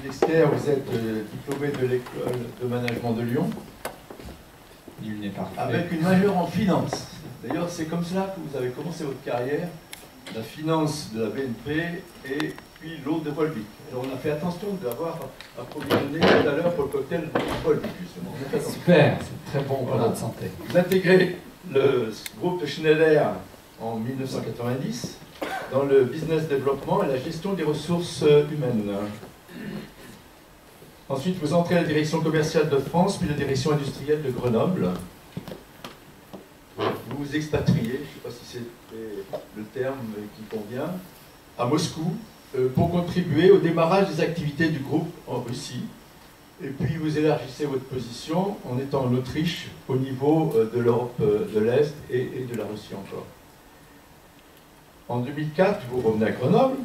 Dexter, vous êtes diplômé de l'école de management de Lyon. Il n'est pas Avec une majeure en finance. D'ailleurs, c'est comme cela que vous avez commencé votre carrière, la finance de la BNP et puis l'eau de Volvic. Alors on a fait attention d'avoir approvisionné tout à l'heure pour le cocktail de Volvic, justement. Super, c'est très bon pour notre santé. Vous intégrez le groupe de Schneider en 1990 dans le business développement et la gestion des ressources humaines. Ensuite, vous entrez à la direction commerciale de France, puis la direction industrielle de Grenoble. Vous vous expatriez, je ne sais pas si c'est le terme qui convient, à Moscou, pour contribuer au démarrage des activités du groupe en Russie. Et puis vous élargissez votre position en étant en Autriche au niveau de l'Europe de l'Est et de la Russie encore. En 2004, vous revenez à Grenoble,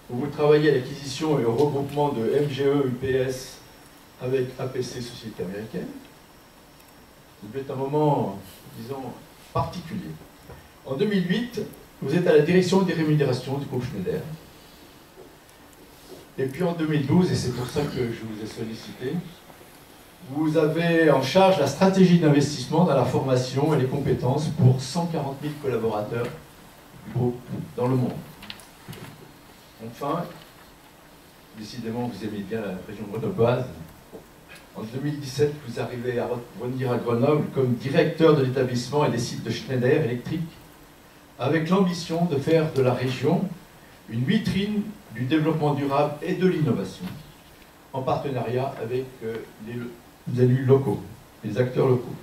où vous travaillez à l'acquisition et au regroupement de MGE UPS avec APC, société américaine. C'est un moment, disons, particulier. En 2008, vous êtes à la direction des rémunérations du groupe Schneider. Et puis en 2012, et c'est pour ça que je vous ai sollicité, vous avez en charge la stratégie d'investissement dans la formation et les compétences pour 140 000 collaborateurs du groupe dans le monde. Enfin, décidément, vous aimez bien la région grenobloise. En 2017, vous arrivez à revenir à Grenoble comme directeur de l'établissement et des sites de Schneider Electric, avec l'ambition de faire de la région une vitrine du développement durable et de l'innovation, en partenariat avec les élus locaux, les acteurs locaux.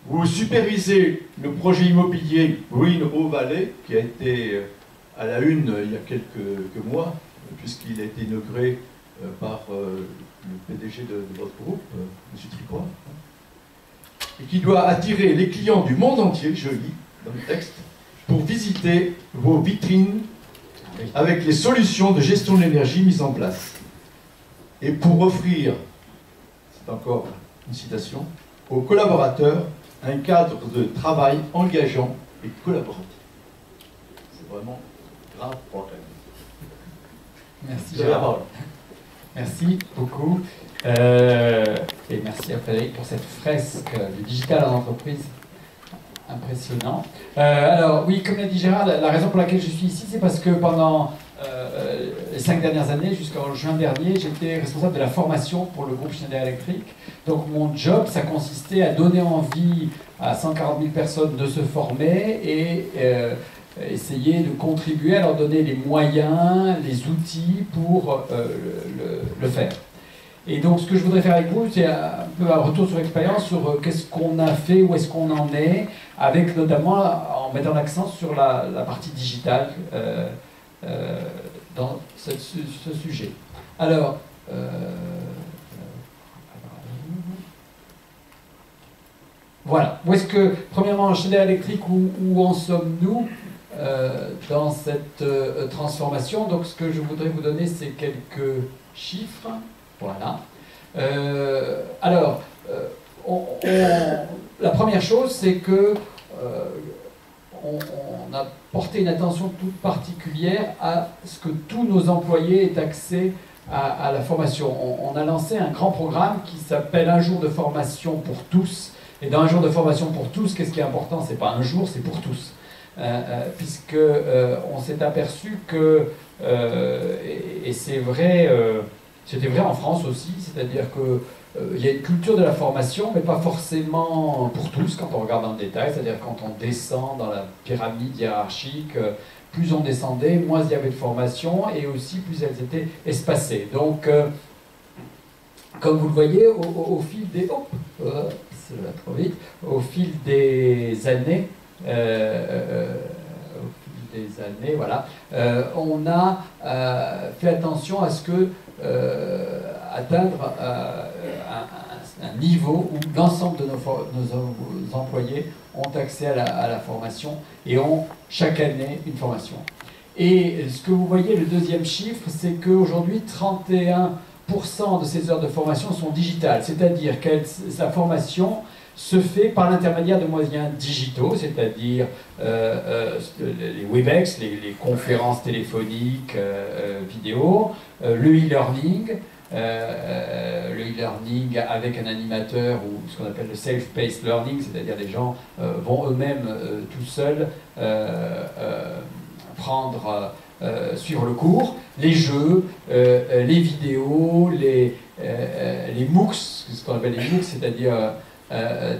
Vous supervisez le projet immobilier Green Eau Valley, qui a été à la une il y a quelques mois, puisqu'il a été inauguré par le PDG de votre groupe, M. Tricroix, et qui doit attirer les clients du monde entier, je lis dans le texte, pour visiter vos vitrines avec les solutions de gestion de l'énergie mises en place, et pour offrir, c'est encore une citation, aux collaborateurs un cadre de travail engageant et collaboratif. C'est vraiment grave problème. Merci Gérard. Merci beaucoup. Et merci à Frédéric pour cette fresque du digital en entreprise. Impressionnant. Alors oui, comme l'a dit Gérard, la raison pour laquelle je suis ici, c'est parce que pendant les 5 dernières années, jusqu'en juin dernier, j'étais responsable de la formation pour le groupe Schneider Electric. Donc mon job, ça consistait à donner envie à 140 000 personnes de se former et essayer de contribuer à leur donner les moyens, les outils pour le faire. Et donc ce que je voudrais faire avec vous, c'est un peu un retour sur l'expérience, sur qu'est-ce qu'on a fait, où est-ce qu'on en est, avec notamment en mettant l'accent sur la partie digitale dans ce sujet. Alors, voilà. Où est-ce que, premièrement, Schneider Electric, où en sommes-nous dans cette transformation? Donc ce que je voudrais vous donner, c'est quelques chiffres. Voilà. Alors, la première chose, c'est que on a porté une attention toute particulière à ce que tous nos employés aient accès à la formation. On a lancé un grand programme qui s'appelle Un jour de formation pour tous. Et dans Un jour de formation pour tous, qu'est-ce qui est important? C'est pas un jour, c'est pour tous. Puisque on s'est aperçu que, et c'est vrai, c'était vrai en France aussi, c'est-à-dire qu'il y a une culture de la formation, mais pas forcément pour tous quand on regarde dans le détail, c'est-à-dire quand on descend dans la pyramide hiérarchique, plus on descendait, moins il y avait de formation, et aussi plus elles étaient espacées. Donc, comme vous le voyez, au fil des... Oh, ça va trop vite. Au fil des années, voilà, on a fait attention à ce que atteindre un niveau où l'ensemble de nos employés ont accès à la formation et ont chaque année une formation. Et ce que vous voyez, le deuxième chiffre, c'est qu'aujourd'hui, 31% de ces heures de formation sont digitales, c'est-à-dire que la formation se fait par l'intermédiaire de moyens digitaux, c'est-à-dire les WebEx, les conférences téléphoniques, vidéo, le e-learning, avec un animateur ou ce qu'on appelle le self-paced learning, c'est-à-dire les gens vont eux-mêmes tout seuls suivre le cours, les jeux, les vidéos, les MOOCs, ce qu'on appelle les MOOCs, c'est-à-dire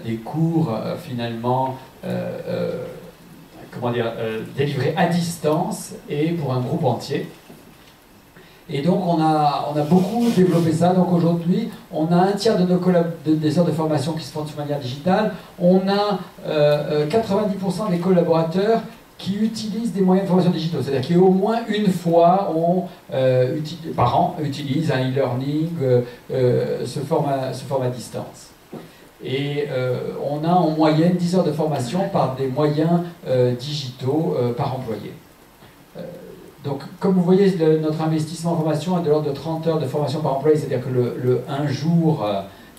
des cours finalement délivrés à distance et pour un groupe entier. Et donc on a beaucoup développé ça. Donc aujourd'hui, on a un tiers de des heures de formation qui se font de manière digitale. On a 90% des collaborateurs qui utilisent des moyens de formation digitaux. C'est-à-dire qu'au moins une fois par an utilisent un e-learning, se forme à distance. Et on a en moyenne 10 heures de formation par des moyens digitaux par employé. Donc, comme vous voyez, notre investissement en formation est de l'ordre de 30 heures de formation par employé, c'est-à-dire que le un jour,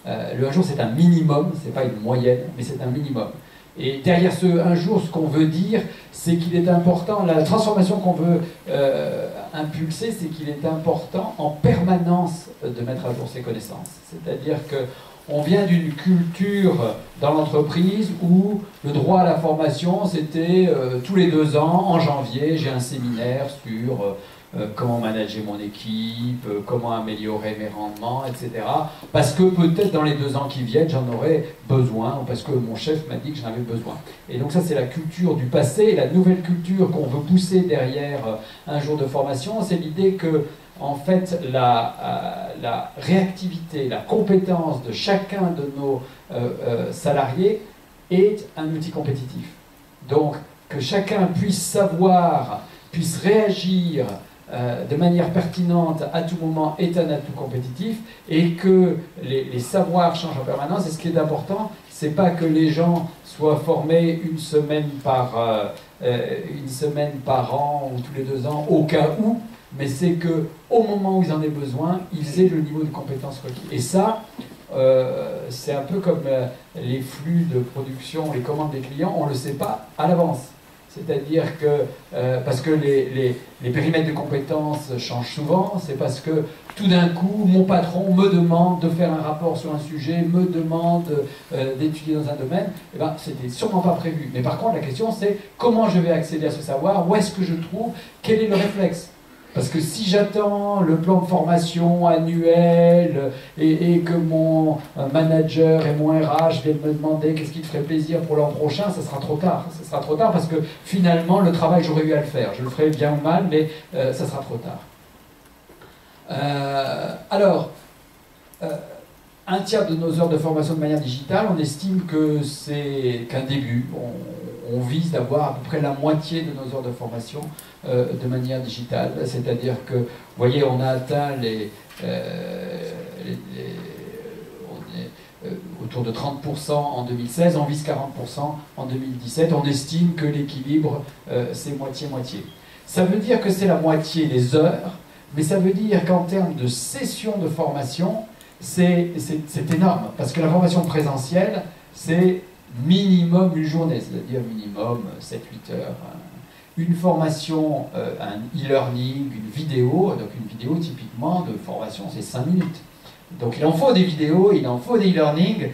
c'est un minimum, c'est pas une moyenne, mais c'est un minimum. Et derrière ce un jour, ce qu'on veut dire, c'est qu'il est important, la transformation qu'on veut impulser, c'est qu'il est important en permanence de mettre à jour ses connaissances. C'est-à-dire qu'on vient d'une culture dans l'entreprise où le droit à la formation, c'était tous les 2 ans, en janvier, j'ai un séminaire sur comment manager mon équipe, comment améliorer mes rendements, etc. Parce que peut-être dans les 2 ans qui viennent, j'en aurai besoin, ou parce que mon chef m'a dit que j'en avais besoin. Et donc ça, c'est la culture du passé. Et la nouvelle culture qu'on veut pousser derrière un jour de formation, c'est l'idée que en fait, la réactivité, la compétence de chacun de nos salariés est un outil compétitif. Donc, que chacun puisse savoir, puisse réagir de manière pertinente à tout moment est un atout compétitif, et que les savoirs changent en permanence. Et ce qui est important, c'est pas que les gens soient formés une semaine par an ou tous les 2 ans au cas où, mais c'est qu'au moment où ils en aient besoin, ils aient le niveau de compétence requis. Et ça, c'est un peu comme les flux de production, les commandes des clients, on ne le sait pas à l'avance. C'est-à-dire que, parce que les périmètres de compétences changent souvent, c'est parce que tout d'un coup, mon patron me demande de faire un rapport sur un sujet, me demande d'étudier dans un domaine. Eh ben, c'était sûrement pas prévu. Mais par contre, la question c'est comment je vais accéder à ce savoir, où est-ce que je trouve, quel est le réflexe? Parce que si j'attends le plan de formation annuel et que mon manager et mon RH viennent me demander qu'est-ce qui te ferait plaisir pour l'an prochain, ça sera trop tard. Ça sera trop tard parce que finalement, le travail, j'aurais eu à le faire. Je le ferai bien ou mal, mais ça sera trop tard. Un tiers de nos heures de formation de manière digitale, on estime que c'est qu'un début. On vise d'avoir à peu près la moitié de nos heures de formation de manière digitale. C'est-à-dire que, vous voyez, on a atteint on est autour de 30% en 2016, on vise 40% en 2017. On estime que l'équilibre, c'est moitié-moitié. Ça veut dire que c'est la moitié des heures, mais ça veut dire qu'en termes de sessions de formation, c'est énorme. Parce que la formation présentielle, c'est minimum une journée, c'est-à-dire minimum 7-8 heures. Une formation, un e-learning, une vidéo, donc une vidéo typiquement de formation, c'est 5 minutes. Donc il en faut des vidéos, il en faut des e-learning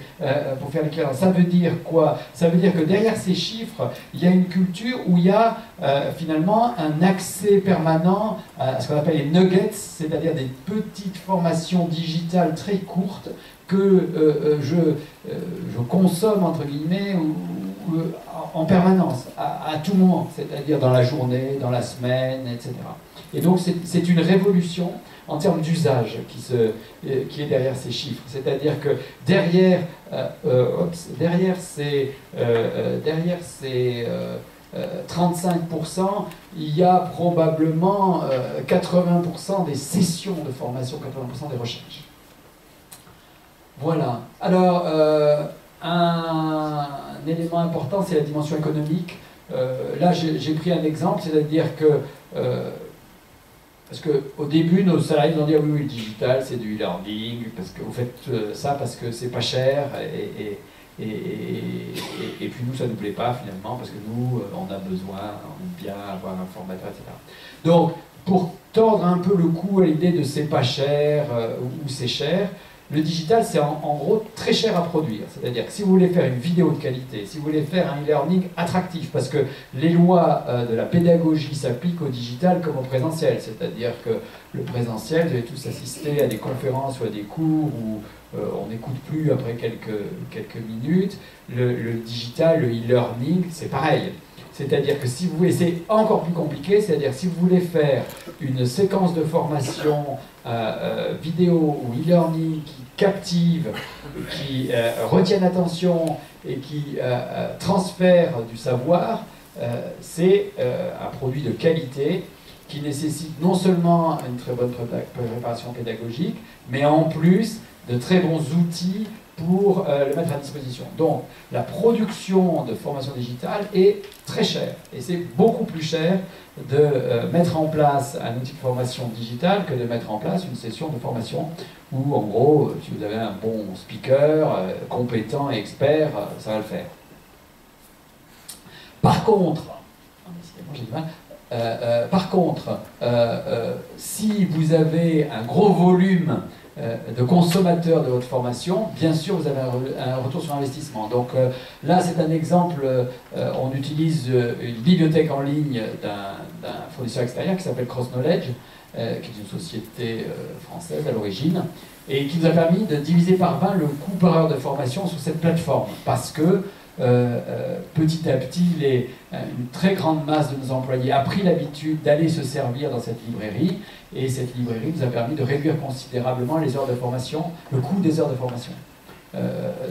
pour faire l'équivalent. Ça veut dire quoi? Ça veut dire que derrière ces chiffres, il y a une culture où il y a finalement un accès permanent à ce qu'on appelle les nuggets, c'est-à-dire des petites formations digitales très courtes que je consomme, entre guillemets, en permanence, à tout moment, c'est-à-dire dans la journée, dans la semaine, etc. Et donc c'est une révolution en termes d'usage qui est derrière ces chiffres. C'est-à-dire que derrière ces 35%, il y a probablement 80% des sessions de formation, 80% des recherches. Voilà. Alors, un élément important, c'est la dimension économique. Là, j'ai pris un exemple, c'est-à-dire que parce qu'au début, nos salariés nous ont dit ah, oui, le digital, c'est du e-learning, parce que vous faites ça parce que c'est pas cher Et puis nous, ça ne nous plaît pas finalement, parce que nous, on a besoin, on aime bien avoir un formateur, etc. Donc, pour tordre un peu le cou à l'idée de c'est pas cher ou c'est cher, le digital, c'est en gros très cher à produire. C'est-à-dire que si vous voulez faire une vidéo de qualité, si vous voulez faire un e-learning attractif, parce que les lois de la pédagogie s'appliquent au digital comme au présentiel, c'est-à-dire que le présentiel, vous avez tous assisté à des conférences ou à des cours où on n'écoute plus après quelques minutes. Le digital, le e-learning, c'est pareil. C'est-à-dire que si vous voulez, c'est encore plus compliqué, c'est-à-dire si vous voulez faire une séquence de formation vidéo ou e-learning qui captive, qui retienne l'attention et qui transfère du savoir, c'est un produit de qualité qui nécessite non seulement une très bonne préparation pédagogique, mais en plus de très bons outils pour le mettre à disposition. Donc, la production de formation digitale est très chère. Et c'est beaucoup plus cher de mettre en place un outil de formation digitale que de mettre en place une session de formation où, en gros, si vous avez un bon speaker, compétent et expert, ça va le faire. Par contre, si vous avez un gros volume de consommateurs de votre formation, bien sûr, vous avez un retour sur investissement. Donc là, c'est un exemple, on utilise une bibliothèque en ligne d'un fournisseur extérieur qui s'appelle Cross Knowledge, qui est une société française à l'origine, et qui nous a permis de diviser par 20 le coût par heure de formation sur cette plateforme, parce que petit à petit, une très grande masse de nos employés a pris l'habitude d'aller se servir dans cette librairie, et cette librairie nous a permis de réduire considérablement les heures de formation, le coût des heures de formation.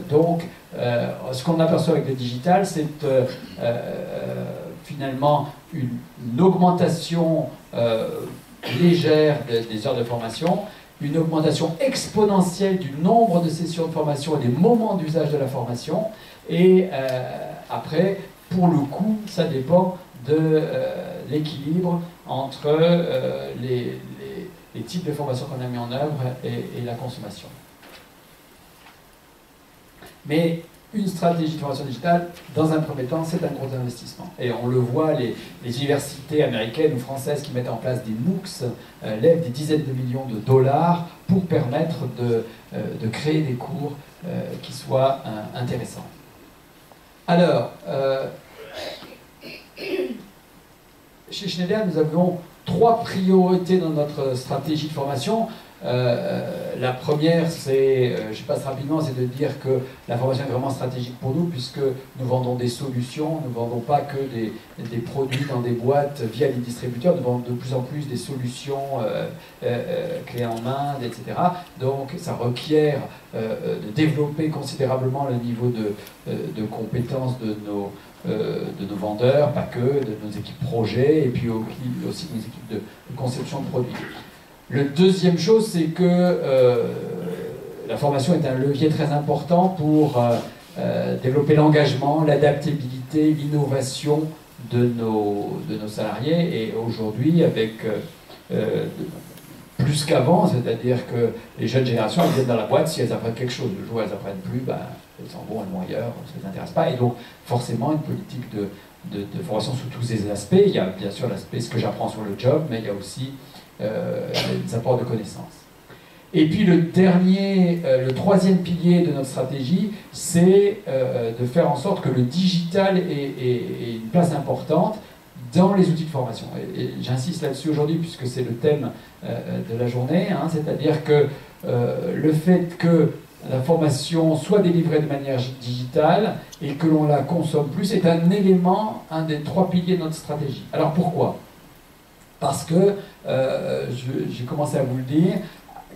Donc, ce qu'on aperçoit avec le digital, c'est finalement une augmentation légère des heures de formation, une augmentation exponentielle du nombre de sessions de formation et des moments d'usage de la formation. Et après, pour le coup, ça dépend de l'équilibre entre les types de formation qu'on a mis en œuvre et la consommation. Mais une stratégie de formation digitale, dans un premier temps, c'est un gros investissement. Et on le voit, les universités américaines ou françaises qui mettent en place des MOOCs lèvent des dizaines de millions de dollars pour permettre de créer des cours qui soient intéressants. Alors, chez Schneider, nous avions 3 priorités dans notre stratégie de formation. La première, c'est, je passe rapidement, c'est de dire que la formation est vraiment stratégique pour nous, puisque nous vendons des solutions, nous ne vendons pas que des produits dans des boîtes via les distributeurs, nous vendons de plus en plus des solutions clés en main, etc. Donc ça requiert de développer considérablement le niveau de compétences de nos vendeurs, pas que, de nos équipes projets, et puis aussi de nos équipes de conception de produits. La deuxième chose, c'est que la formation est un levier très important pour développer l'engagement, l'adaptabilité, l'innovation de nos salariés. Et aujourd'hui, avec plus qu'avant, c'est-à-dire que les jeunes générations, elles viennent dans la boîte si elles apprennent quelque chose. Le jour où elles n'apprennent plus, ben, elles s'en vont, elles vont ailleurs, ça ne les intéresse pas. Et donc, forcément, une politique de formation sous tous ces aspects. Il y a bien sûr l'aspect ce que j'apprends sur le job, mais il y a aussi des apports de connaissances. Et puis le troisième pilier de notre stratégie, c'est de faire en sorte que le digital ait une place importante dans les outils de formation. Et j'insiste là-dessus aujourd'hui puisque c'est le thème de la journée, hein, c'est-à-dire que le fait que la formation soit délivrée de manière digitale et que l'on la consomme plus est un élément, un des 3 piliers de notre stratégie. Alors pourquoi ? Parce que, j'ai commencé à vous le dire,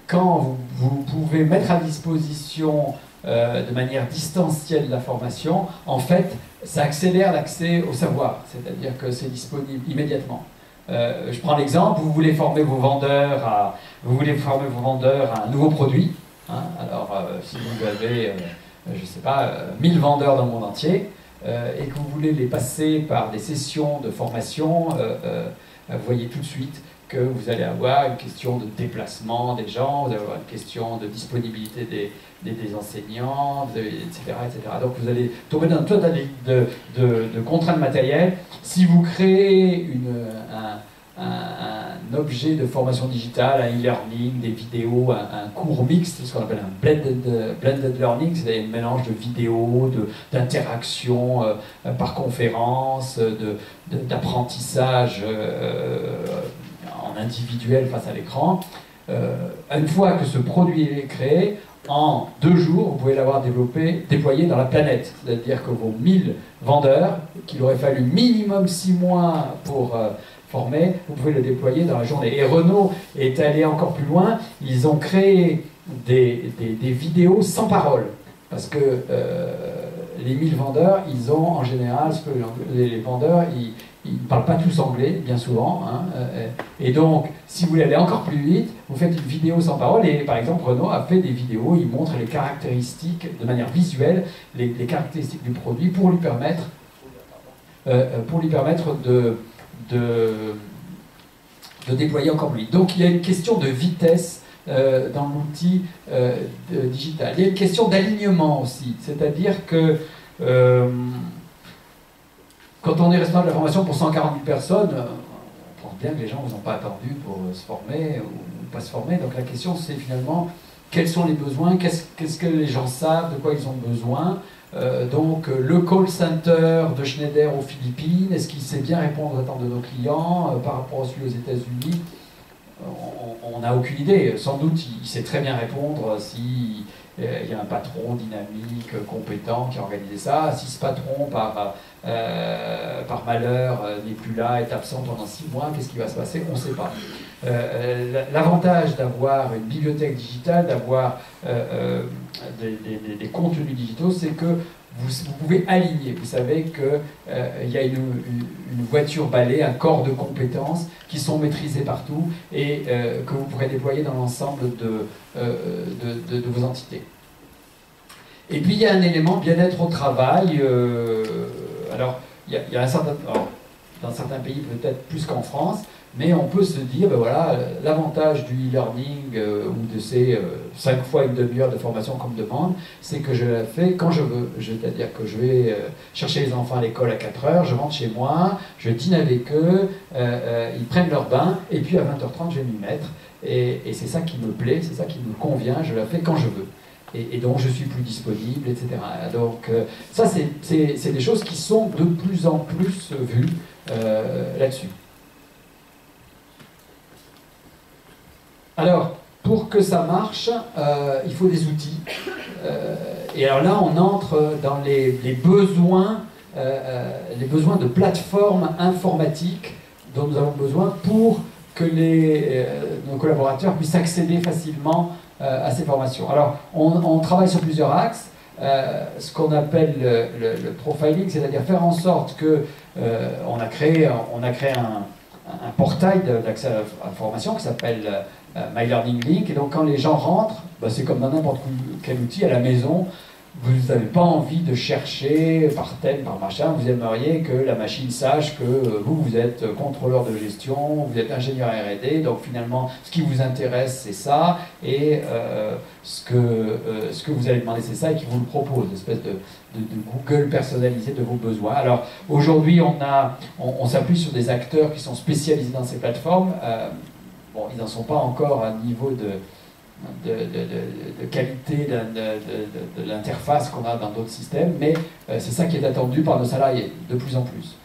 quand vous pouvez mettre à disposition de manière distancielle la formation, en fait, ça accélère l'accès au savoir, c'est-à-dire que c'est disponible immédiatement. Je prends l'exemple, vous voulez former vos vendeurs à un nouveau produit. Hein, alors, si vous avez, je ne sais pas, 1000 vendeurs dans le monde entier, et que vous voulez les passer par des sessions de formation, vous voyez tout de suite que vous allez avoir une question de déplacement des gens, vous allez avoir une question de disponibilité des enseignants, etc., etc. Donc vous allez tomber dans tout un tas de contraintes matérielles. Si vous créez un objet de formation digitale, un e-learning, des vidéos, un cours mixte, ce qu'on appelle un blended learning, c'est-à-dire un mélange de vidéos, d'interactions par conférence, d'apprentissage en individuel face à l'écran. Une fois que ce produit est créé, en 2 jours, vous pouvez l'avoir déployé dans la planète. C'est-à-dire que vos 1000 vendeurs, qu'il aurait fallu minimum 6 mois pour former, vous pouvez le déployer dans la journée. Et Renault est allé encore plus loin. Ils ont créé des vidéos sans parole. Parce que les 1000 vendeurs, ils ont en général, les vendeurs, ils ne parlent pas tous anglais, bien souvent. Hein, et donc, si vous voulez aller encore plus vite, vous faites une vidéo sans parole. Et par exemple, Renault a fait des vidéos, il montre les caractéristiques, de manière visuelle, les caractéristiques du produit pour lui permettre de déployer encore plus vite. Donc, il y a une question de vitesse dans l'outil digital. Il y a une question d'alignement aussi, c'est-à-dire que quand on est responsable de la formation pour 140 000 personnes, on pense bien que les gens ne vous ont pas attendu pour se former ou pas se former. Donc la question, c'est finalement quels sont les besoins, qu'est-ce que les gens savent, de quoi ils ont besoin. Donc le call center de Schneider aux Philippines, est-ce qu'il sait bien répondre aux attentes de nos clients par rapport à celui aux États-Unis? On n'a aucune idée. Sans doute, il sait très bien répondre si il y a un patron dynamique, compétent qui a organisé ça. Si ce patron, par malheur, n'est plus là, est absent pendant 6 mois, qu'est-ce qui va se passer? On ne sait pas. L'avantage d'avoir une bibliothèque digitale, d'avoir des contenus digitaux, c'est que vous pouvez aligner. Vous savez qu'il y a une voiture balai, un corps de compétences qui sont maîtrisés partout et que vous pourrez déployer dans l'ensemble de vos entités. Et puis il y a un élément bien-être au travail. Alors, il y a un certain... Alors, dans certains pays, peut-être plus qu'en France, mais on peut se dire, ben voilà, l'avantage du e-learning ou de ces 5 fois une demi-heure de formation qu'on me demande, c'est que je la fais quand je veux. C'est-à-dire que je vais chercher les enfants à l'école à 4 heures, je rentre chez moi, je dîne avec eux, ils prennent leur bain, et puis à 20h30, je vais m'y mettre. Et c'est ça qui me plaît, c'est ça qui me convient, je la fais quand je veux. Et donc je suis plus disponible, etc. Donc ça, c'est des choses qui sont de plus en plus vues là-dessus. Alors, pour que ça marche, il faut des outils. Et alors là, on entre dans les besoins de plateformes informatiques dont nous avons besoin pour que nos collaborateurs puissent accéder facilement à ces formations. Alors, on travaille sur plusieurs axes. Ce qu'on appelle le profiling, c'est-à-dire faire en sorte que on a créé un portail d'accès à la formation qui s'appelle My Learning Link, et donc quand les gens rentrent, c'est comme dans n'importe quel outil à la maison, vous n'avez pas envie de chercher par thème, par machin, vous aimeriez que la machine sache que vous êtes contrôleur de gestion, vous êtes ingénieur R&D, donc finalement ce qui vous intéresse c'est ça, et ce que vous allez demander c'est ça, et qui vous le propose, une espèce de Google personnalisé de vos besoins. Alors aujourd'hui on s'appuie sur des acteurs qui sont spécialisés dans ces plateformes. Bon, ils n'en sont pas encore à un niveau de qualité de l'interface qu'on a dans d'autres systèmes, mais c'est ça qui est attendu par nos salariés, de plus en plus.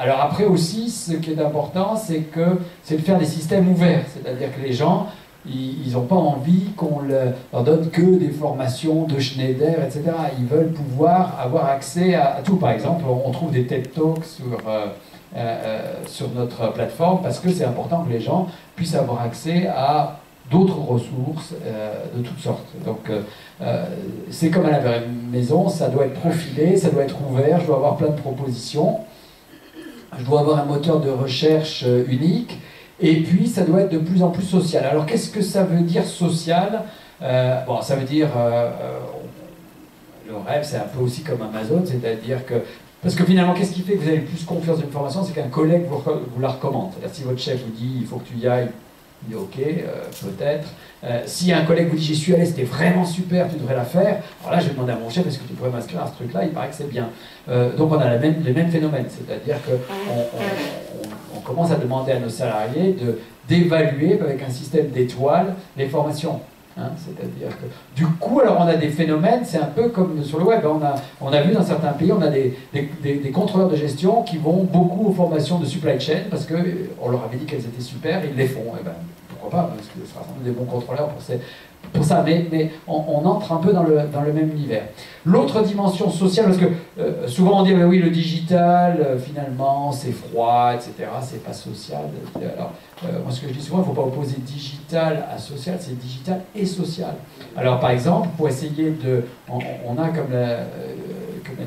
Alors après aussi, ce qui est important, c'est de faire des systèmes ouverts, c'est-à-dire que les gens, ils n'ont pas envie qu'on leur donne que des formations de Schneider, etc. Ils veulent pouvoir avoir accès à tout. Par exemple, on trouve des TED Talks sur notre plateforme parce que c'est important que les gens puissent avoir accès à d'autres ressources de toutes sortes. Donc c'est comme à la maison, ça doit être profilé, ça doit être ouvert, je dois avoir plein de propositions, je dois avoir un moteur de recherche unique, et puis ça doit être de plus en plus social. Alors qu'est-ce que ça veut dire social? Bon, ça veut dire, le rêve c'est un peu aussi comme Amazon, c'est-à-dire que Parce que finalement, qu'est-ce qui fait que vous avez le plus confiance dans une formation? C'est qu'un collègue vous la recommande. C'est-à-dire, si votre chef vous dit il faut que tu y ailles, vous dites ok, peut-être. Si un collègue vous dit j'y suis allé, c'était vraiment super, tu devrais la faire, alors là je vais demander à mon chef est-ce que tu pourrais m'inscrire à ce truc-là, il paraît que c'est bien. Donc on a les mêmes phénomènes, c'est-à-dire qu'on commence à demander à nos salariés d'évaluer avec un système d'étoiles les formations. Hein, c'est-à-dire que du coup, alors on a des phénomènes, c'est un peu comme sur le web, on a vu dans certains pays, on a des contrôleurs de gestion qui vont beaucoup aux formations de supply chain parce qu'on leur avait dit qu'elles étaient super, ils les font. Et ben, pourquoi pas, parce que ce sera des bons contrôleurs pour ça, mais on entre un peu dans le même univers. L'autre dimension sociale, parce que souvent on dit oui, le digital, finalement, c'est froid, etc., c'est pas social. Alors, moi, ce que je dis souvent, il ne faut pas opposer digital à social, c'est digital et social. Alors, par exemple, pour essayer de... On a, comme l'a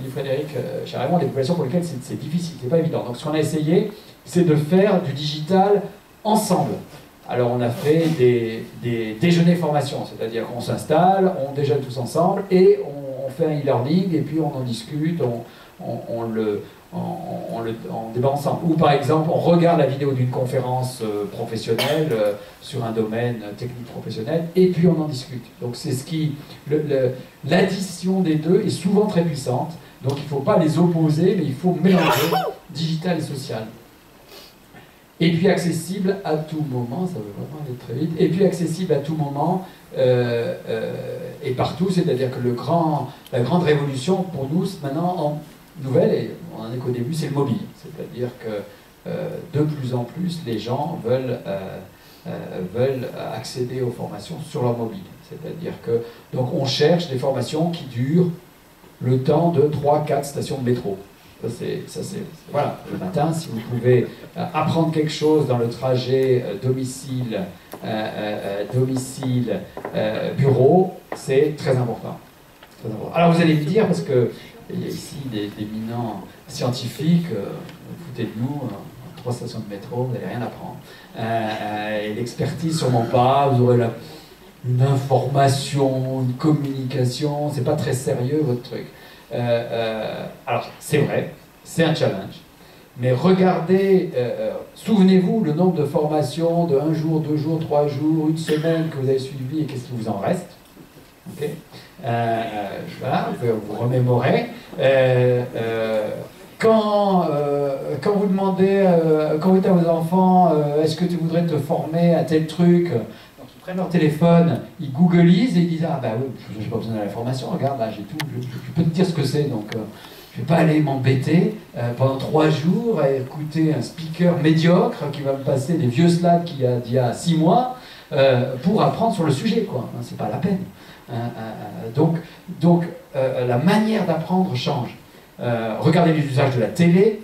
dit Frédéric Charemont, des populations pour lesquelles c'est difficile, c'est pas évident. Donc, ce qu'on a essayé, c'est de faire du digital ensemble. Alors, on a fait des déjeuners formation, c'est-à-dire qu'on s'installe, on déjeune tous ensemble et on fait un e-learning et puis on en discute, on débat ensemble. Ou par exemple, on regarde la vidéo d'une conférence professionnelle sur un domaine technique professionnel et puis on en discute. Donc c'est ce qui... L'addition des deux est souvent très puissante. Donc il ne faut pas les opposer, mais il faut mélanger digital et social. Et puis accessible à tout moment, ça veut vraiment aller très vite, et puis accessible à tout moment et partout, c'est-à-dire que la grande révolution pour nous, maintenant, en nouvelle, et on en est qu'au début, c'est le mobile. C'est-à-dire que de plus en plus, les gens veulent accéder aux formations sur leur mobile. C'est-à-dire que, donc on cherche des formations qui durent le temps de 3-4 stations de métro. Voilà, le matin, si vous pouvez apprendre quelque chose dans le trajet bureau, c'est très important. Alors vous allez me dire, parce qu'il y a ici d'éminents scientifiques, foutez de nous, 3 stations de métro, vous n'allez rien apprendre. Et l'expertise, sûrement pas, vous aurez une information, une communication, c'est pas très sérieux votre truc. Alors, c'est vrai, c'est un challenge, mais regardez, souvenez-vous le nombre de formations de 1 jour, 2 jours, 3 jours, 1 semaine que vous avez suivi et qu'est-ce qui vous en reste. Okay. Voilà, vous remémorez. Quand vous demandez, quand vous dites à vos enfants, est-ce que tu voudrais te former à tel truc? Ils prennent leur téléphone, ils googlisent et ils disent ah bah oui, je n'ai pas besoin de la formation, regarde là j'ai tout, je peux te dire ce que c'est, donc je ne vais pas aller m'embêter pendant 3 jours à écouter un speaker médiocre qui va me passer des vieux slides d'il y a 6 mois pour apprendre sur le sujet, quoi. C'est pas la peine. Donc la manière d'apprendre change. Regardez les usages de la télé.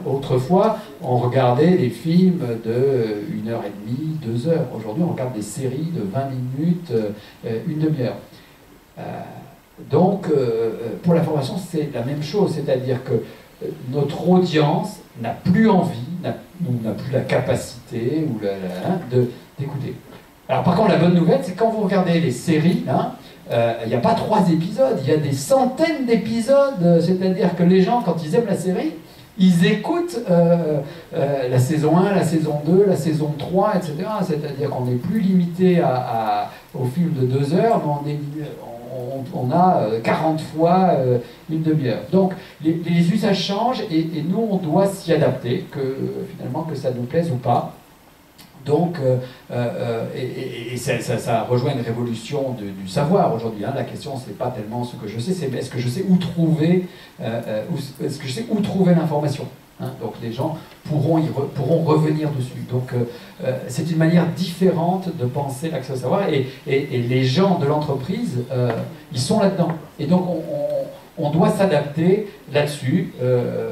Autrefois, on regardait des films de 1h30, 2 heures. Aujourd'hui, on regarde des séries de 20 minutes, 1 demi-heure. Donc, pour la formation, c'est la même chose. C'est-à-dire que notre audience n'a plus envie, n'a plus la capacité d'écouter. Alors, par contre, la bonne nouvelle, c'est quand vous regardez les séries, il n'y a pas 3 épisodes, il y a des centaines d'épisodes. C'est-à-dire que les gens, quand ils aiment la série, ils écoutent la saison 1, la saison 2, la saison 3, etc. C'est-à-dire qu'on n'est plus limité au film de 2 heures, mais on a 40 fois 1 demi-heure. Donc les usages changent et nous, on doit s'y adapter, finalement, que ça nous plaise ou pas. Donc, ça rejoint une révolution du savoir aujourd'hui. La question, c'est pas tellement ce que je sais, c'est est-ce que je sais où trouver, l'information. Donc, les gens pourront revenir dessus. Donc, c'est une manière différente de penser l'accès au savoir. Et les gens de l'entreprise, ils sont là-dedans. Et donc, on doit s'adapter là-dessus,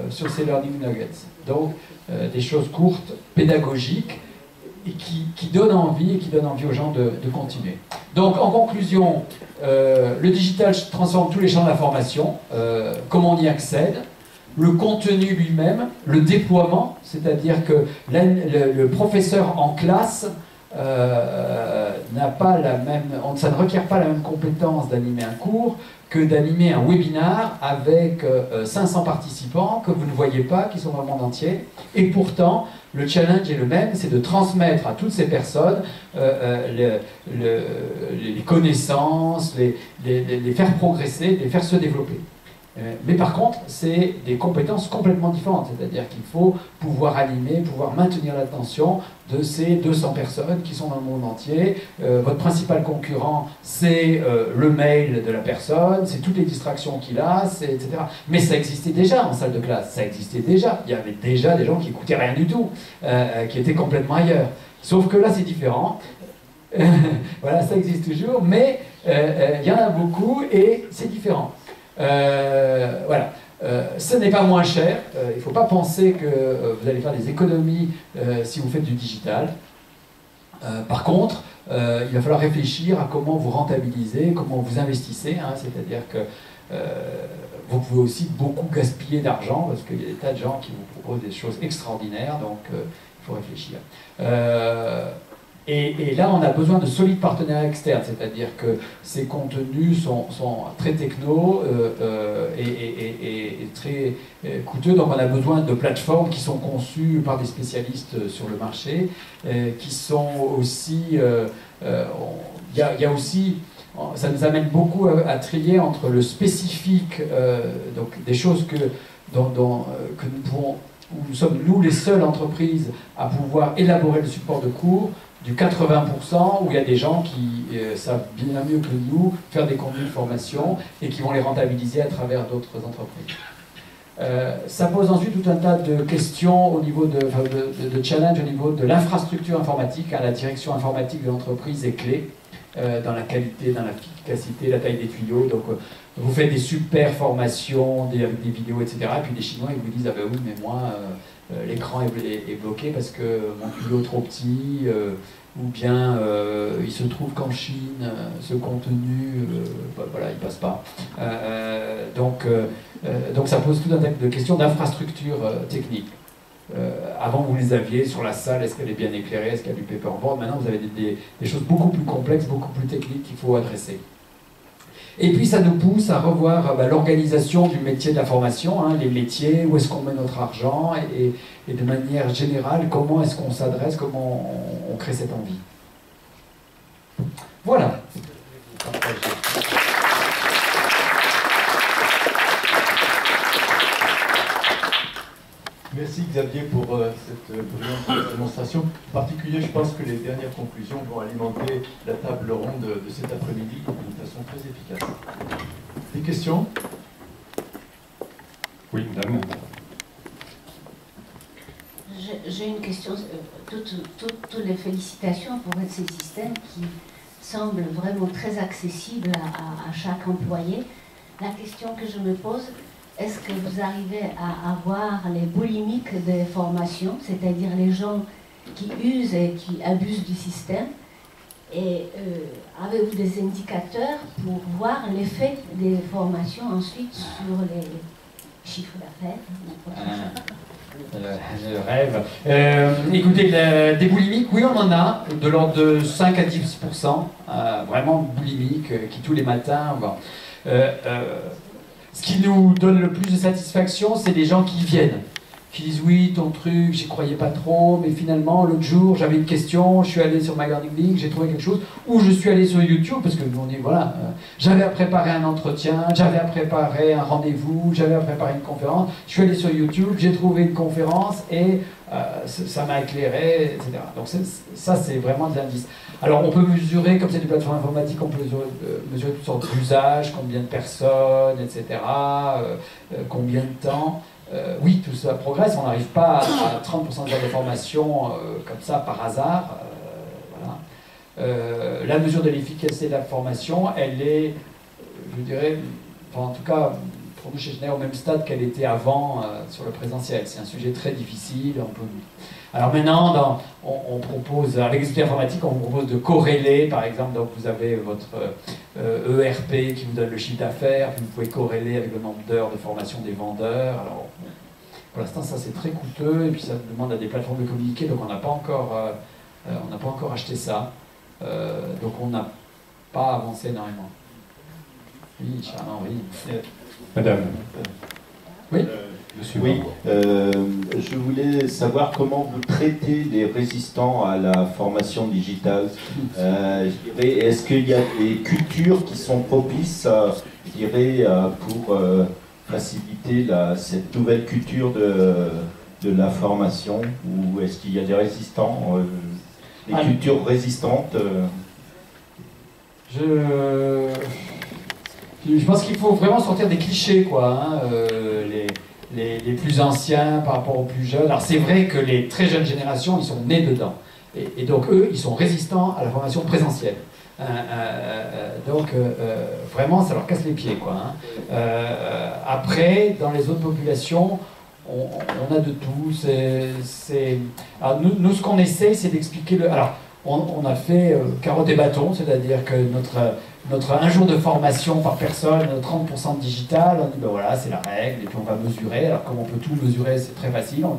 sur ces learning nuggets. Donc, des choses courtes, pédagogiques, et qui donne envie aux gens de continuer. Donc, en conclusion, le digital transforme tous les champs de la formation, comment on y accède, le contenu lui-même, le déploiement, c'est-à-dire que le professeur en classe n'a pas la même, ça ne requiert pas la même compétence d'animer un cours que d'animer un webinar avec 500 participants que vous ne voyez pas, qui sont dans le monde entier. Et pourtant, le challenge est le même, c'est de transmettre à toutes ces personnes les connaissances, les faire progresser, les faire se développer. Mais par contre, c'est des compétences complètement différentes, c'est-à-dire qu'il faut pouvoir animer, pouvoir maintenir l'attention de ces 200 personnes qui sont dans le monde entier. Votre principal concurrent, c'est le mail de la personne, c'est toutes les distractions qu'il a, etc. Mais ça existait déjà en salle de classe, ça existait déjà. Il y avait déjà des gens qui n'écoutaient rien du tout, qui étaient complètement ailleurs. Sauf que là, c'est différent. Voilà, ça existe toujours, mais il y en a beaucoup et c'est différent. Voilà. Ce n'est pas moins cher, il ne faut pas penser que vous allez faire des économies si vous faites du digital. Par contre, il va falloir réfléchir à comment vous rentabilisez, comment vous investissez, hein, c'est-à-dire que vous pouvez aussi beaucoup gaspiller d'argent parce qu'il y a des tas de gens qui vous proposent des choses extraordinaires, donc il faut réfléchir. Et là, on a besoin de solides partenaires externes, c'est-à-dire que ces contenus sont très techno et très coûteux, donc on a besoin de plateformes qui sont conçues par des spécialistes sur le marché, qui sont aussi... Il y a aussi... Ça nous amène beaucoup à trier entre le spécifique, donc des choses que nous pouvons... où nous sommes, nous, les seules entreprises à pouvoir élaborer le support de cours, du 80% où il y a des gens qui savent bien mieux que nous faire des contenus de formation et qui vont les rentabiliser à travers d'autres entreprises. Ça pose ensuite tout un tas de questions au niveau de challenge au niveau de l'infrastructure informatique. La direction informatique de l'entreprise est clé dans la qualité, dans l'efficacité, la taille des tuyaux. Donc vous faites des super formations avec des vidéos, etc. Et puis les Chinois ils vous disent « Ah ben oui, mais moi, l'écran est bloqué parce que mon tuyau est trop petit, ou bien il se trouve qu'en Chine, ce contenu, voilà, il passe pas. » Donc ça pose tout un tas de questions d'infrastructure technique. Avant, vous les aviez sur la salle, est-ce qu'elle est bien éclairée, est-ce qu'il y a du paperboard? Maintenant, vous avez des choses beaucoup plus complexes, beaucoup plus techniques qu'il faut adresser. Et puis ça nous pousse à revoir l'organisation du métier de la formation, hein, les métiers, où est-ce qu'on met notre argent, et de manière générale, comment est-ce qu'on s'adresse, comment on crée cette envie. Voilà. Merci Xavier pour cette brillante démonstration. En particulier, je pense que les dernières conclusions vont alimenter la table ronde de cet après-midi d'une façon très efficace. Des questions? Oui, madame. J'ai une question. Toutes les félicitations pour ces systèmes qui semblent vraiment très accessibles à chaque employé. La question que je me pose, est-ce que vous arrivez à avoir les boulimiques des formations, c'est-à-dire les gens qui usent et qui abusent du système? Et avez-vous des indicateurs pour voir l'effet des formations ensuite sur les chiffres d'affaires? Le rêve. Écoutez, des boulimiques, oui, on en a, de l'ordre de 5 à 10%, vraiment boulimiques, qui tous les matins... Bon, ce qui nous donne le plus de satisfaction, c'est les gens qui viennent, qui disent oui, ton truc, j'y croyais pas trop, mais finalement, l'autre jour, j'avais une question, je suis allé sur My Learning Link, j'ai trouvé quelque chose, ou je suis allé sur YouTube, parce que on dit, voilà, j'avais à préparer un entretien, j'avais à préparer un rendez-vous, j'avais à préparer une conférence, je suis allé sur YouTube, j'ai trouvé une conférence, et ça m'a éclairé, etc. Donc ça, c'est vraiment des indices. Alors on peut mesurer, comme c'est des plateformes informatiques, on peut mesurer toutes sortes d'usages, combien de personnes, etc., combien de temps. Oui, tout ça progresse, on n'arrive pas à 30% de formation comme ça par hasard. Voilà. La mesure de l'efficacité de la formation, elle est, je dirais, enfin, en tout cas, pour nous chez Schneider, au même stade qu'elle était avant sur le présentiel. C'est un sujet très difficile. Alors maintenant, on propose, avec les outils informatiques, on vous propose de corréler, par exemple, donc vous avez votre ERP qui vous donne le chiffre d'affaires, puis vous pouvez corréler avec le nombre d'heures de formation des vendeurs. Alors, pour l'instant, ça c'est très coûteux, et puis ça demande à des plateformes de communiquer, donc on n'a pas encore acheté ça. Donc on n'a pas avancé énormément. Oui, Charles, oui. Madame. Oui. Monsieur. Oui, je voulais savoir comment vous traitez les résistants à la formation digitale. Est-ce qu'il y a des cultures qui sont propices, je dirais, pour faciliter cette nouvelle culture de la formation, ou est-ce qu'il y a des résistants, des cultures résistantes Je pense qu'il faut vraiment sortir des clichés, quoi. Hein, les plus anciens par rapport aux plus jeunes. Alors c'est vrai que les très jeunes générations, ils sont nés dedans. Et donc eux, ils sont résistants à la formation présentielle. Donc vraiment, ça leur casse les pieds, quoi. Hein. Après, dans les autres populations, on a de tout. Alors nous, ce qu'on essaye, c'est d'expliquer le... Alors, on a fait carotte et bâton, c'est-à-dire que notre un jour de formation par personne, 30% de digital, on dit ben voilà, c'est la règle, et puis on va mesurer. Alors comme on peut tout mesurer, c'est très facile, on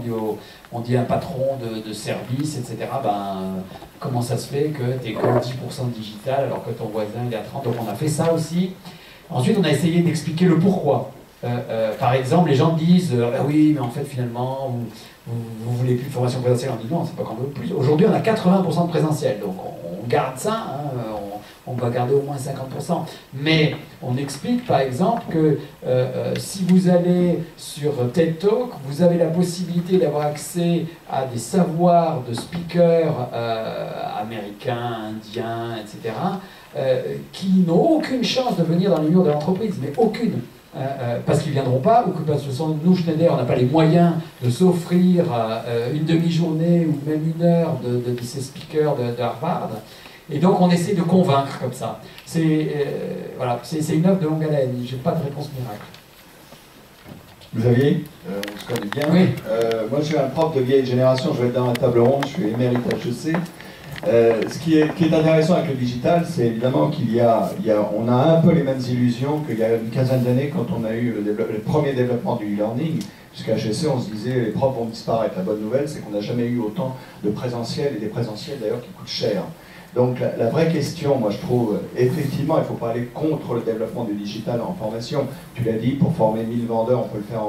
dit à un patron de service, etc., comment ça se fait que tu n'es que 10% de digital alors que ton voisin il est à 30%. Donc on a fait ça aussi. Ensuite on a essayé d'expliquer le pourquoi. Par exemple, les gens disent oui, mais en fait finalement vous voulez plus de formation présentielle. On dit non, c'est pas qu'on veut plus. Aujourd'hui on a 80% de présentiel, donc on garde ça, hein, on va garder au moins 50%. Mais on explique par exemple que si vous allez sur TED Talk, vous avez la possibilité d'avoir accès à des savoirs de speakers américains, indiens, etc., qui n'ont aucune chance de venir dans les murs de l'entreprise, mais aucune. Parce qu'ils ne viendront pas, ou que parce que nous, Schneider, on n'a pas les moyens de s'offrir une demi-journée ou même une heure de ces speakers de Harvard. Et donc on essaie de convaincre comme ça. Voilà, c'est une œuvre de longue haleine, je n'ai pas de réponse miracle. Xavier, on se connaît bien. Oui. Moi je suis un prof de vieille génération, je vais être dans la table ronde, je suis émérite HEC. Ce qui est intéressant avec le digital, c'est évidemment on a un peu les mêmes illusions qu'il y a une quinzaine d'années quand on a eu le premier développement du e-learning. Jusqu'à HEC, on se disait les profs vont disparaître. La bonne nouvelle, c'est qu'on n'a jamais eu autant de présentiel, et des présentiels d'ailleurs qui coûtent cher. Donc la vraie question, moi je trouve, effectivement, il ne faut pas aller contre le développement du digital en formation. Tu l'as dit, pour former 1000 vendeurs, on peut le faire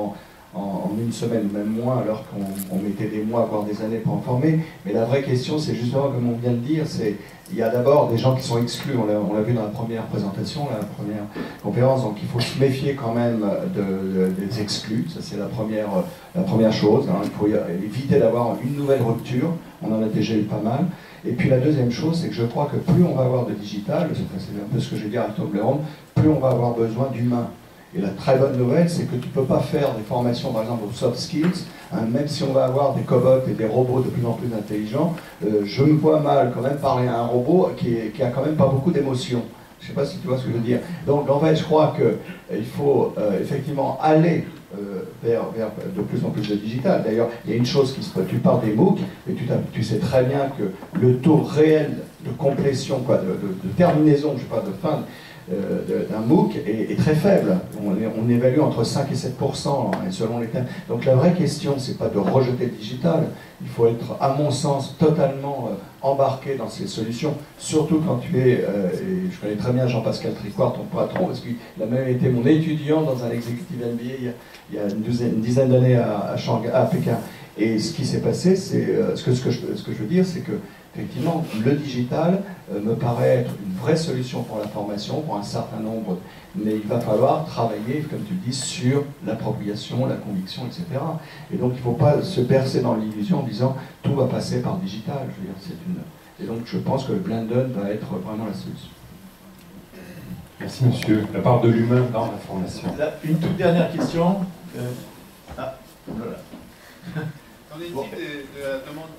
en une semaine ou même moins, alors qu'on mettait des mois, voire des années pour en former. Mais la vraie question, c'est justement, comme on vient de dire, il y a d'abord des gens qui sont exclus, on l'a vu dans la première présentation, la première conférence, donc il faut se méfier quand même des exclus, ça c'est la première chose, hein. Il faut éviter d'avoir une nouvelle rupture, on en a déjà eu pas mal. Et puis la deuxième chose, c'est que je crois que plus on va avoir de digital, c'est un peu ce que je vais dire à table ronde, plus on va avoir besoin d'humains. Et la très bonne nouvelle, c'est que tu ne peux pas faire des formations, par exemple, aux soft skills, hein, même si on va avoir des cobots et des robots de plus en plus intelligents, je me vois mal quand même parler à un robot qui a quand même pas beaucoup d'émotions. Je ne sais pas si tu vois ce que je veux dire. Donc en fait, je crois qu'il faut effectivement aller vers de plus en plus de digital. D'ailleurs, il y a une chose tu parles des MOOC, et tu sais très bien que le taux réel de complétion, de terminaison, je ne sais pas, de fin d'un MOOC est très faible. On évalue entre 5 et 7% selon les thèmes. Donc la vraie question, c'est pas de rejeter le digital, il faut être, à mon sens, totalement embarqué dans ces solutions, surtout quand tu es, et je connais très bien Jean-Pascal Tricoire, ton patron, parce qu'il a même été mon étudiant dans un executive MBA il y a une dizaine d'années à Pékin. Et ce qui s'est passé, c'est ce que je veux dire, c'est que effectivement, le digital me paraît être une vraie solution pour la formation, pour un certain nombre, mais il va falloir travailler, comme tu le dis, sur l'appropriation, la conviction, etc. Et donc, il ne faut pas se bercer dans l'illusion en disant tout va passer par digital. Je veux dire, Et donc, je pense que le Blended va être vraiment la solution. Merci, monsieur. La part de l'humain dans la formation. Une toute dernière question. Voilà. Qu'en est-il de la demande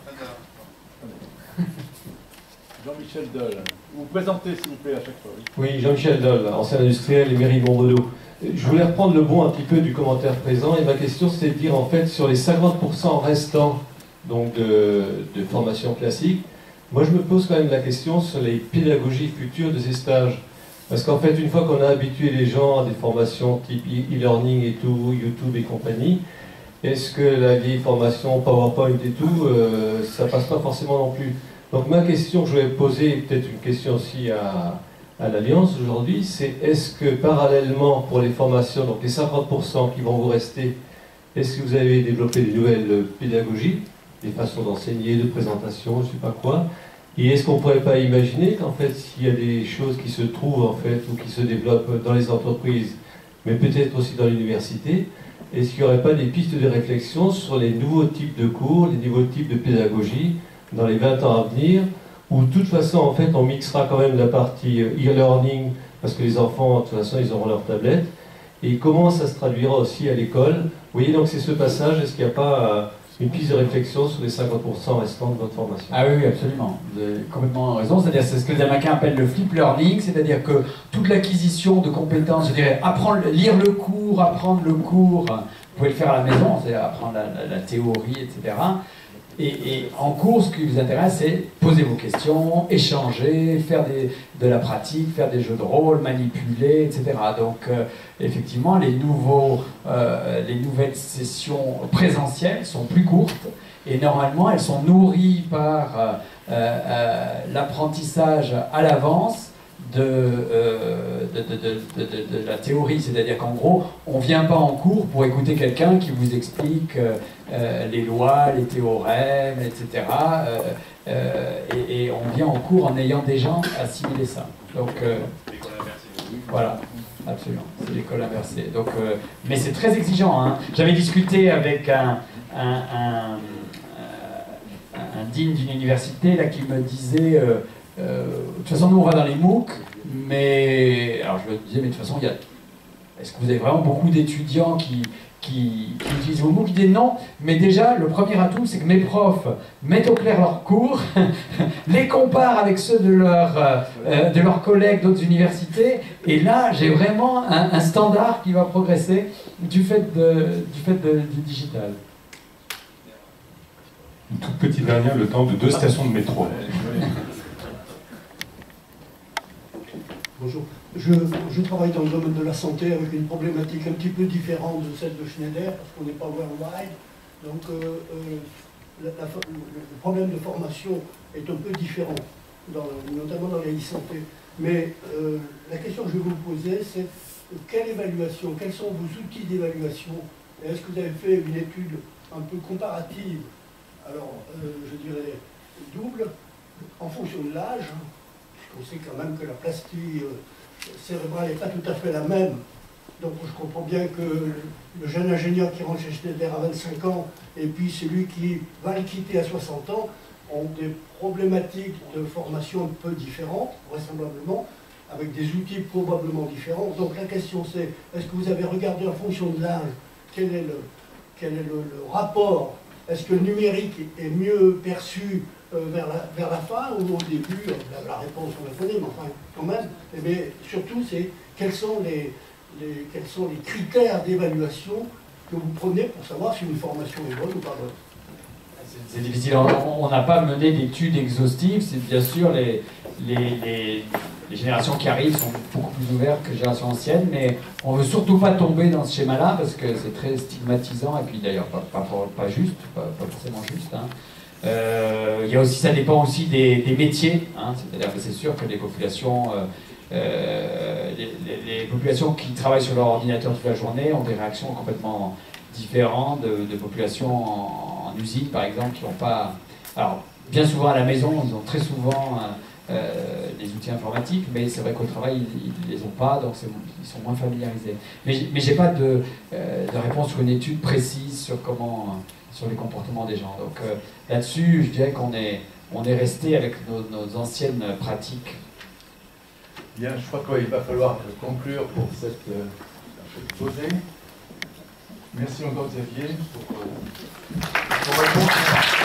Jean-Michel Doll, vous présentez s'il vous plaît à chaque fois. Oui, Jean-Michel Doll, ancien industriel et mairie Montreau. Je voulais reprendre le bon un petit peu du commentaire présent, et ma question c'était de dire en fait sur les 50% restants donc de formation classique, moi je me pose quand même la question sur les pédagogies futures de ces stages. Parce qu'en fait, une fois qu'on a habitué les gens à des formations type e-learning et tout, YouTube et compagnie, est-ce que la vieille formation PowerPoint et tout, ça passe pas forcément non plus? Donc ma question que je vais poser, peut-être une question aussi à l'Alliance aujourd'hui, c'est est-ce que parallèlement pour les formations, donc les 50% qui vont vous rester, est-ce que vous avez développé des nouvelles pédagogies, des façons d'enseigner, de présentation, je ne sais pas quoi, et est-ce qu'on ne pourrait pas imaginer qu'en fait s'il y a des choses qui se trouvent en fait ou qui se développent dans les entreprises, mais peut-être aussi dans l'université, est-ce qu'il n'y aurait pas des pistes de réflexion sur les nouveaux types de cours, les nouveaux types de pédagogie dans les 20 ans à venir, où de toute façon, en fait, on mixera quand même la partie e-learning, parce que les enfants, de toute façon, ils auront leur tablette, et comment ça se traduira aussi à l'école. Vous voyez, donc c'est ce passage, est-ce qu'il n'y a pas une piste de réflexion sur les 50% restants de votre formation? Ah oui, absolument. Vous avez complètement raison. C'est-à-dire, c'est ce que les Américains appellent le flip learning, c'est-à-dire que toute l'acquisition de compétences, je dirais, lire le cours, apprendre le cours, vous pouvez le faire à la maison, c'est-à-dire apprendre la théorie, etc. Et en cours, ce qui vous intéresse, c'est poser vos questions, échanger, faire de la pratique, faire des jeux de rôle, manipuler, etc. Donc, effectivement, les nouvelles sessions présentielles sont plus courtes et normalement, elles sont nourries par l'apprentissage à l'avance de la théorie, c'est-à-dire qu'en gros, on ne vient pas en cours pour écouter quelqu'un qui vous explique les lois, les théorèmes, etc. Et on vient en cours en ayant déjà assimilé ça. Donc, voilà, absolument, c'est l'école inversée. Donc, mais c'est très exigeant, hein. J'avais discuté avec un dean d'une université là, qui me disait... de toute façon, nous on va dans les MOOC, mais alors je me disais, mais de toute façon, est-ce que vous avez vraiment beaucoup d'étudiants qui utilisent vos MOOC? Il disait non, mais déjà, le premier atout, c'est que mes profs mettent au clair leurs cours, les comparent avec ceux de leurs collègues d'autres universités, et là, j'ai vraiment un standard qui va progresser du fait du digital. Une toute petite dernière, le temps de 2 stations de métro. Bonjour. Je travaille dans le domaine de la santé avec une problématique un petit peu différente de celle de Schneider, parce qu'on n'est pas worldwide. Donc le problème de formation est un peu différent, notamment dans les e-santé. Mais la question que je vais vous poser, c'est quelle évaluation, quels sont vos outils d'évaluation? Est-ce que vous avez fait une étude un peu comparative? Alors, je dirais double, en fonction de l'âge. On sait quand même que la plastie cérébrale n'est pas tout à fait la même. Donc je comprends bien que le jeune ingénieur qui rentre chez Schneider à 25 ans et puis celui qui va le quitter à 60 ans ont des problématiques de formation un peu différentes, vraisemblablement, avec des outils probablement différents. Donc la question c'est, est-ce que vous avez regardé en fonction de l'âge, quel est le rapport? Est-ce que le numérique est mieux perçu vers la fin ou au début? La réponse on la connaît, mais enfin quand même. Mais surtout, c'est quels sont les critères d'évaluation que vous prenez pour savoir si une formation est bonne ou pas bonne? C'est difficile. On n'a pas mené d'études exhaustives. C'est bien sûr les générations qui arrivent sont beaucoup plus ouvertes que les générations anciennes, mais on ne veut surtout pas tomber dans ce schéma-là parce que c'est très stigmatisant et puis d'ailleurs pas juste, pas forcément juste. Hein. Il y a aussi, ça dépend aussi des métiers. Hein. C'est-à-dire que c'est sûr que les populations qui travaillent sur leur ordinateur toute la journée ont des réactions complètement différentes de populations en usine, par exemple, qui n'ont pas... Alors, bien souvent à la maison, ils ont très souvent des outils informatiques, mais c'est vrai qu'au travail, ils ne les ont pas, donc ils sont moins familiarisés. Mais je n'ai pas de réponse sur une étude précise sur les comportements des gens. Donc là-dessus, je dirais qu'on est resté avec nos anciennes pratiques. Bien, je crois qu'il va falloir conclure pour cette exposé. Merci encore Xavier pour réponse.